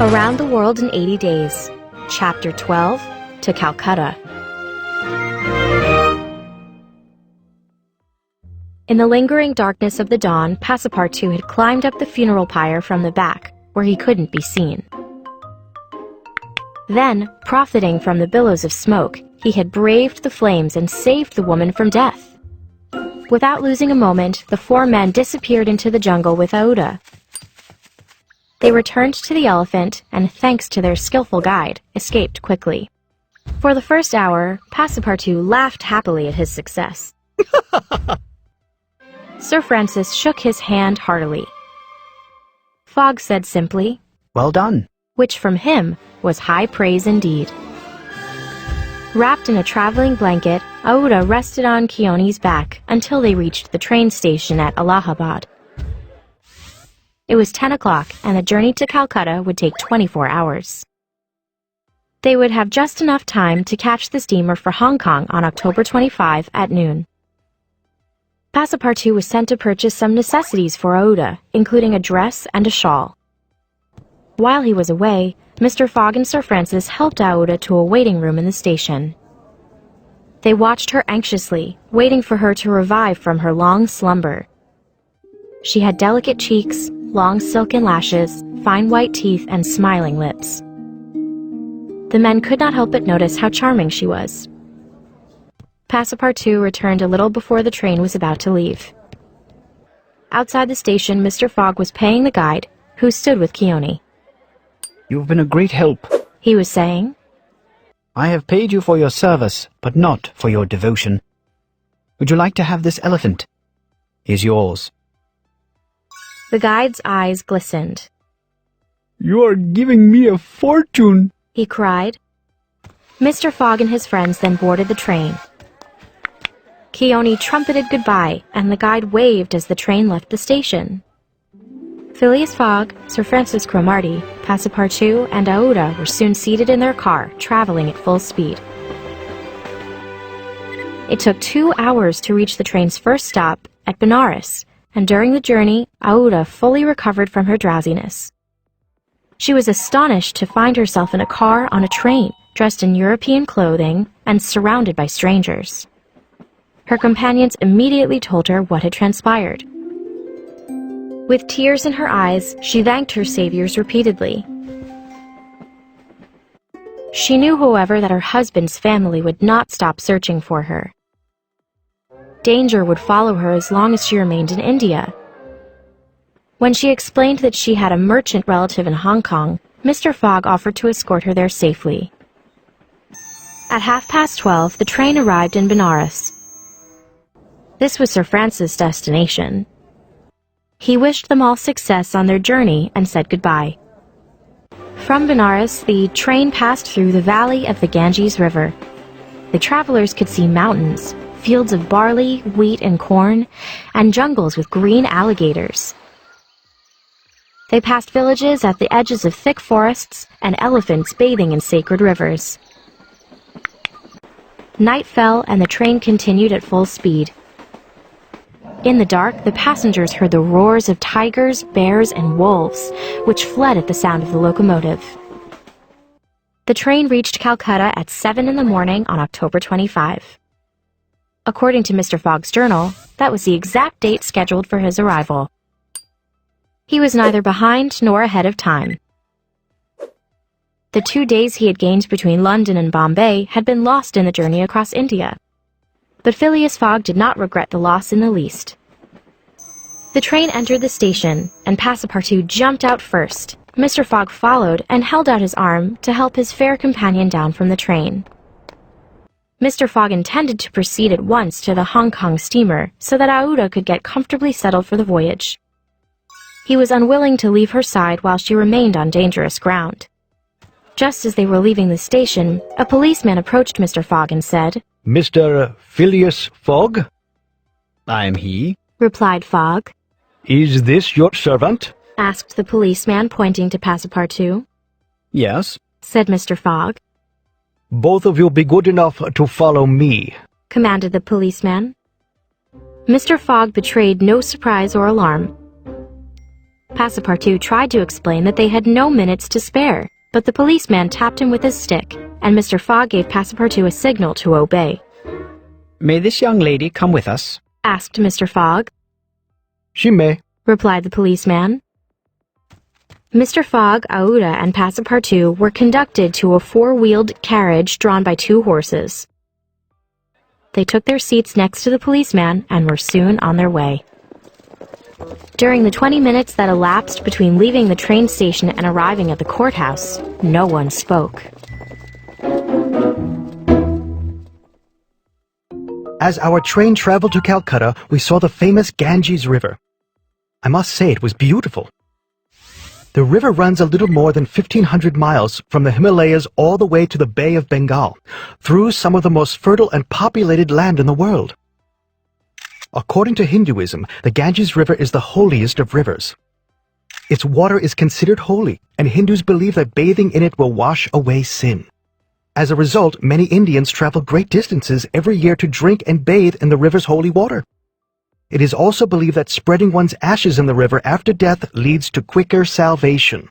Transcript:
Around the World in 80 Days, Chapter 12, to Calcutta. In the lingering darkness of the dawn, Passepartout had climbed up the funeral pyre from the back, where he couldn't be seen. Then, profiting from the billows of smoke, he had braved the flames and saved the woman from death. Without losing a moment, the four men disappeared into the jungle with Aouda. They returned to the elephant, and thanks to their skillful guide, escaped quickly. For the first hour, Passepartout laughed happily at his success. Sir Francis shook his hand heartily. Fogg said simply, "Well done," which from him was high praise indeed. Wrapped in a traveling blanket, Aouda rested on Keone's back until they reached the train station at Allahabad. It was 10 o'clock, and the journey to Calcutta would take 24 hours. They would have just enough time to catch the steamer for Hong Kong on October 25 at noon. Passepartout was sent to purchase some necessities for Aouda, including a dress and a shawl. While he was away, Mr. Fogg and Sir Francis helped Aouda to a waiting room in the station. They watched her anxiously, waiting for her to revive from her long slumber. She had delicate cheeks, long silken lashes, fine white teeth, and smiling lips. The men could not help but notice how charming she was. Passepartout returned a little before the train was about to leave. Outside the station, Mr. Fogg was paying the guide, who stood with Keone. "You've been a great help," he was saying. "I have paid you for your service, but not for your devotion. Would you like to have this elephant? He's yours." The guide's eyes glistened. "You are giving me a fortune," he cried. Mr. Fogg and his friends then boarded the train. Keone trumpeted goodbye, and the guide waved as the train left the station. Phileas Fogg, Sir Francis Cromarty, Passepartout, and Aouda were soon seated in their car, traveling at full speed. It took 2 hours to reach the train's first stop at Benares, and during the journey, Aouda fully recovered from her drowsiness. She was astonished to find herself in a car on a train, dressed in European clothing and surrounded by strangers. Her companions immediately told her what had transpired. With tears in her eyes, she thanked her saviors repeatedly. She knew, however, that her husband's family would not stop searching for her. Danger would follow her as long as she remained in India. When she explained that she had a merchant relative in Hong Kong, Mr. Fogg offered to escort her there safely. At 12:30, the train arrived in Benares. This was Sir Francis' destination. He wished them all success on their journey and said goodbye. From Benares, the train passed through the valley of the Ganges River. The travelers could see mountains, fields of barley, wheat, and corn, and jungles with green alligators. They passed villages at the edges of thick forests and elephants bathing in sacred rivers. Night fell and the train continued at full speed. In the dark, the passengers heard the roars of tigers, bears, and wolves, which fled at the sound of the locomotive. The train reached Calcutta at 7 in the morning on October 25. According to Mr. Fogg's journal, that was the exact date scheduled for his arrival. He was neither behind nor ahead of time. The 2 days he had gained between London and Bombay had been lost in the journey across India. But Phileas Fogg did not regret the loss in the least. The train entered the station, and Passepartout jumped out first. Mr. Fogg followed and held out his arm to help his fair companion down from the train. Mr. Fogg intended to proceed at once to the Hong Kong steamer so that Aouda could get comfortably settled for the voyage. He was unwilling to leave her side while she remained on dangerous ground. Just as they were leaving the station, a policeman approached Mr. Fogg and said, "Mr. Phileas Fogg?" "I am he," replied Fogg. "Is this your servant?" asked the policeman, pointing to Passepartout. "Yes." said Mr. Fogg. "Both of you be good enough to follow me," commanded the policeman. Mr. Fogg betrayed no surprise or alarm. Passepartout tried to explain that they had no minutes to spare, but the policeman tapped him with his stick, and Mr. Fogg gave Passepartout a signal to obey. May this young lady come with us? Asked Mr. Fogg. She may. Replied the policeman. Mr. Fogg, Aouda, and Passepartout were conducted to a four-wheeled carriage drawn by two horses. They took their seats next to the policeman and were soon on their way. During the 20 minutes that elapsed between leaving the train station and arriving at the courthouse, no one spoke. As our train traveled to Calcutta, we saw the famous Ganges River. I must say it was beautiful. The river runs a little more than 1,500 miles from the Himalayas all the way to the Bay of Bengal, through some of the most fertile and populated land in the world. According to Hinduism, the Ganges River is the holiest of rivers. Its water is considered holy, and Hindus believe that bathing in it will wash away sin. As a result, many Indians travel great distances every year to drink and bathe in the river's holy water. It is also believed that spreading one's ashes in the river after death leads to quicker salvation.